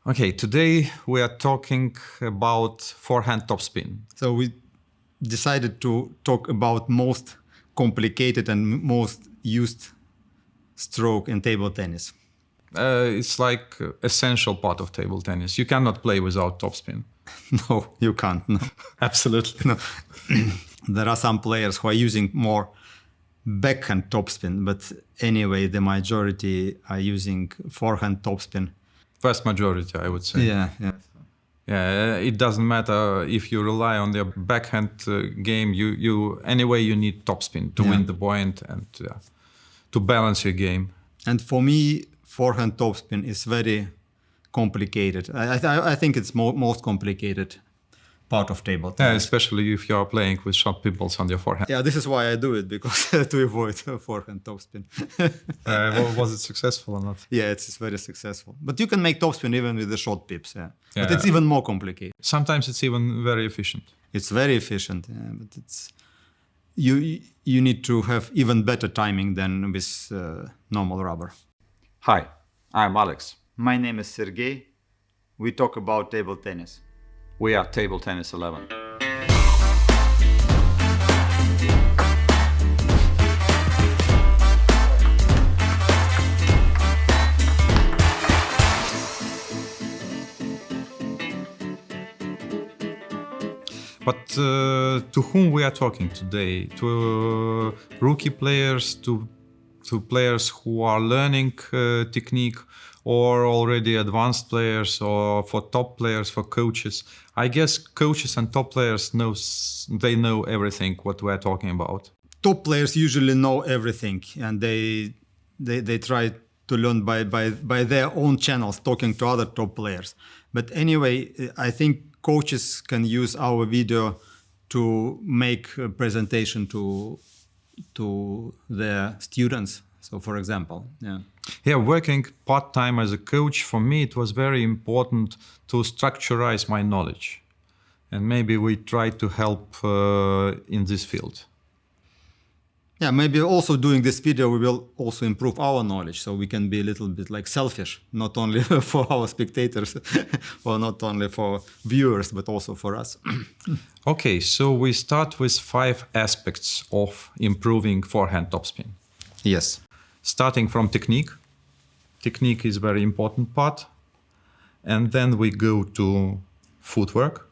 Okay, today we are talking about forehand topspin. So we decided to talk about most complicated and most used stroke in table tennis. It's like essential part of table tennis. You cannot play without topspin. No, you can't. No. Absolutely. No. There are some players who are using more backhand topspin, but anyway, the majority are using forehand topspin. Vast majority, I would say. Yeah. Yeah, it doesn't matter if you rely on the backhand game. Anyway you need topspin to win the point and to balance your game. And for me, forehand topspin is very complicated. I think it's most complicated part of table tennis. Yeah, especially if you are playing with short pebbles on your forehand. Yeah, this is why I do it, because to avoid forehand topspin. Was it successful or not? Yeah, it's very successful. But you can make topspin even with the short pips. Yeah. But it's even more complicated. Sometimes it's even very efficient. It's very efficient, but it's you need to have even better timing than with normal rubber. Hi, I'm Alex. My name is Sergey. We talk about table tennis. We are Table Tennis 11. But to whom we are talking today? To rookie players, to players who are learning technique, or already advanced players, or for top players, for coaches. I guess coaches and top players know everything what we're talking about. Top players usually know everything, and they try to learn by their own channels, talking to other top players. But anyway, I think coaches can use our video to make a presentation to their students. So, for example, working part-time as a coach, for me it was very important to structurize my knowledge. And maybe we try to help in this field. Yeah, maybe also doing this video we will also improve our knowledge, so we can be a little bit like selfish, not only for our spectators or not only for viewers, but also for us. Okay, so we start with 5 aspects of improving forehand topspin. Yes. Starting from technique. Technique is a very important part. And then we go to footwork,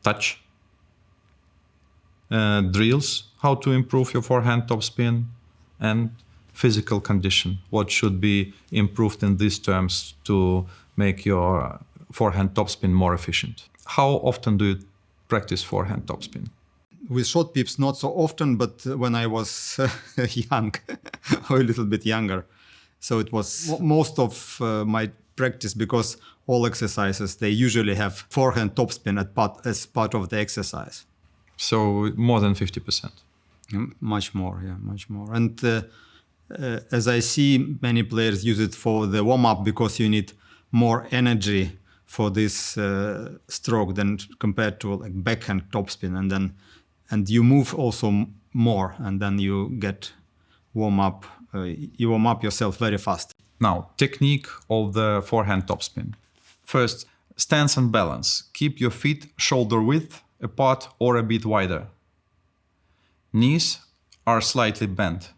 touch, drills, how to improve your forehand topspin, and physical condition, what should be improved in these terms to make your forehand topspin more efficient. How often do you practice forehand topspin? With short pips, not so often, but when I was young, or a little bit younger. So it was most of my practice, because all exercises, they usually have forehand topspin as part of the exercise. So more than 50%? Much more, yeah, much more. And as I see, many players use it for the warm-up, because you need more energy for this stroke than compared to like backhand topspin, and you move also more, and then you get warm up yourself very fast. Now, technique of the forehand topspin. First, stance and balance. Keep your feet shoulder width apart or a bit wider. Knees are slightly bent,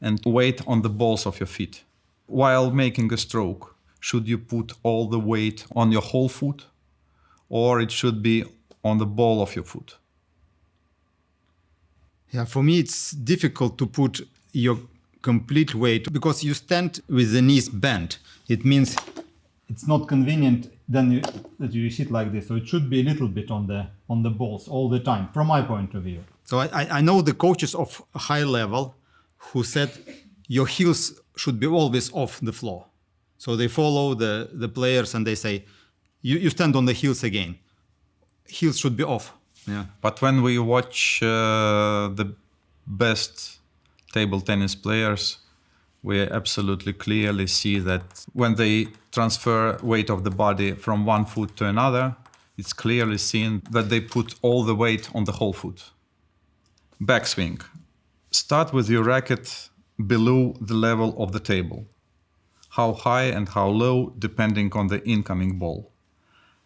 and weight on the balls of your feet. While making a stroke, should you put all the weight on your whole foot, or it should be on the ball of your foot? Yeah, for me it's difficult to put your complete weight, because you stand with the knees bent. It means it's not convenient then that you sit like this. So it should be a little bit on the balls all the time, from my point of view. So I know the coaches of high level who said your heels should be always off the floor. So they follow the players and they say, you stand on the heels again. Heels should be off. Yeah. But when we watch the best table tennis players, we absolutely clearly see that when they transfer weight of the body from one foot to another, it's clearly seen that they put all the weight on the whole foot. Backswing. Start with your racket below the level of the table. how high and how low depending on the incoming ball.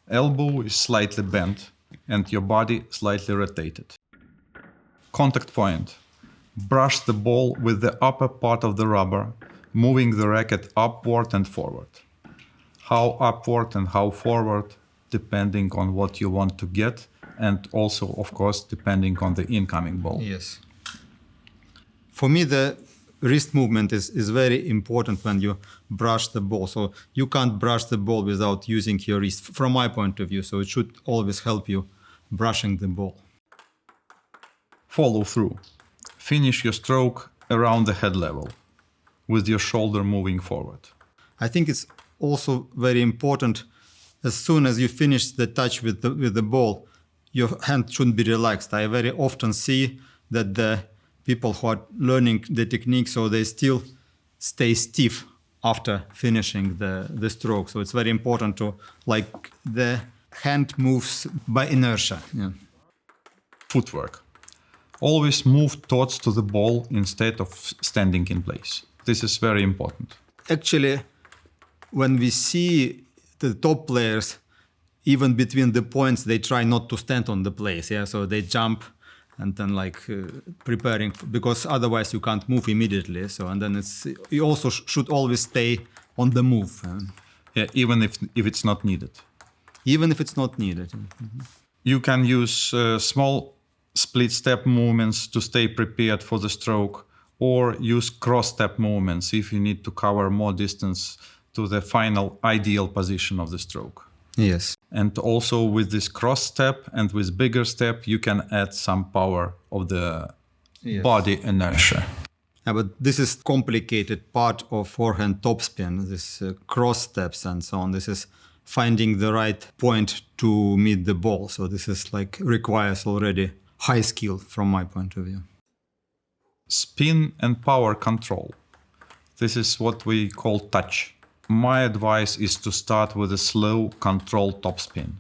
Elbow is slightly bent and your body slightly rotated. Contact point. Brush the ball with the upper part of the rubber, moving the racket upward and forward. How upward and how forward depending on what you want to get, and also, of course, depending on the incoming ball. Yes. For me, the wrist movement is very important when you brush the ball. So you can't brush the ball without using your wrist, from my point of view. So it should always help you brushing the ball. Follow through. Finish your stroke around the head level, with your shoulder moving forward. I think it's also very important, as soon as you finish the touch with the ball, your hand shouldn't be relaxed. I very often see that the people who are learning the technique, so they still stay stiff after finishing the stroke. So it's very important to, like, the hand moves by inertia. Yeah. Footwork. Always move towards to the ball instead of standing in place. This is very important. Actually, when we see the top players, even between the points, they try not to stand on the place. Yeah, so they jump and then preparing, because otherwise you can't move immediately. So, and then you also should always stay on the move. Yeah, even if it's not needed. Even if it's not needed. Mm-hmm. You can use small split step movements to stay prepared for the stroke, or use cross step movements if you need to cover more distance to the final ideal position of the stroke. Yes. And also with this cross step and with bigger step, you can add some power of the body inertia. Yeah, but this is complicated part of forehand topspin, this cross steps and so on. This is finding the right point to meet the ball. So this is requires already high skill from my point of view. Spin and power control. This is what we call touch. My advice is to start with a slow, controlled topspin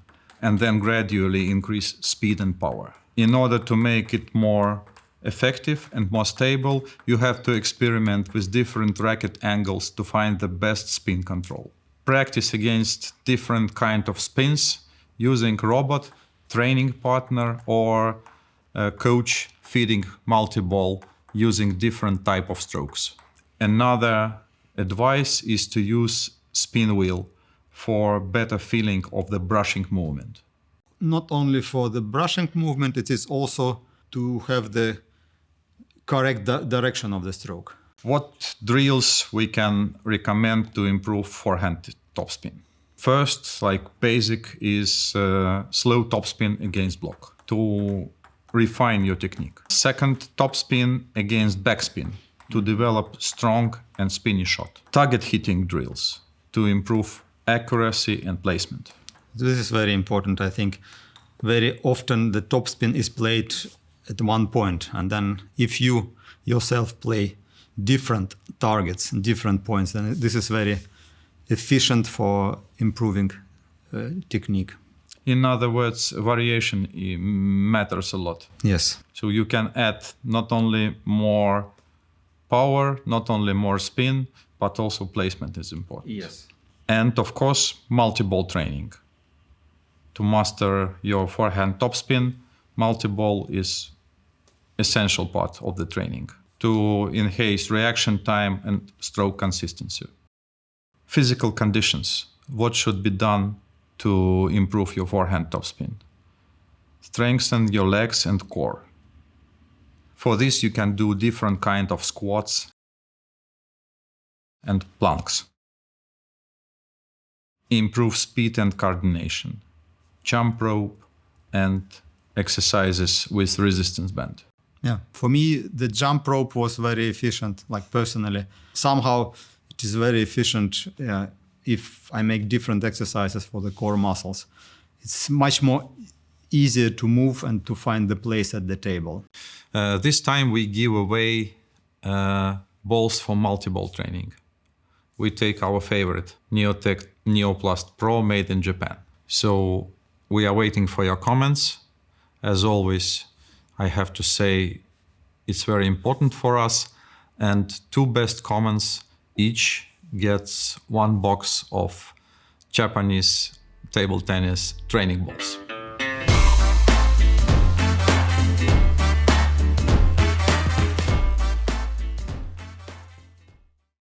and then gradually increase speed and power. In order to make it more effective and more stable, you have to experiment with different racket angles to find the best spin control. Practice against different kind of spins using robot, training partner, or a coach feeding multi-ball using different type of strokes. Another advice is to use spin wheel for better feeling of the brushing movement. Not only for the brushing movement, it is also to have the correct direction of the stroke. What drills we can recommend to improve forehand topspin? First, basic is slow topspin against block to refine your technique. Second, topspin against backspin to develop strong and spinny shot. Target hitting drills to improve accuracy and placement. This is very important, I think. Very often the topspin is played at one point, and then if you yourself play different targets, different points, then this is very efficient for improving technique. In other words, variation matters a lot. Yes. So you can add not only more power, not only more spin, but also placement is important. Yes. And of course, multi-ball training. To master your forehand topspin, multi-ball is essential part of the training to enhance reaction time and stroke consistency. Physical conditions. What should be done to improve your forehand topspin? Strengthen your legs and core. For this, you can do different kind of squats and planks. Improve speed and coordination. Jump rope and exercises with resistance band. Yeah, for me, the jump rope was very efficient, personally. Somehow, it is very efficient if I make different exercises for the core muscles. It's much more easier to move and to find the place at the table. This time we give away balls for multi-ball training. We take our favorite Neotech Neoplast Pro made in Japan. So we are waiting for your comments. As always, I have to say it's very important for us, and 2 best comments each gets 1 box of Japanese table tennis training balls.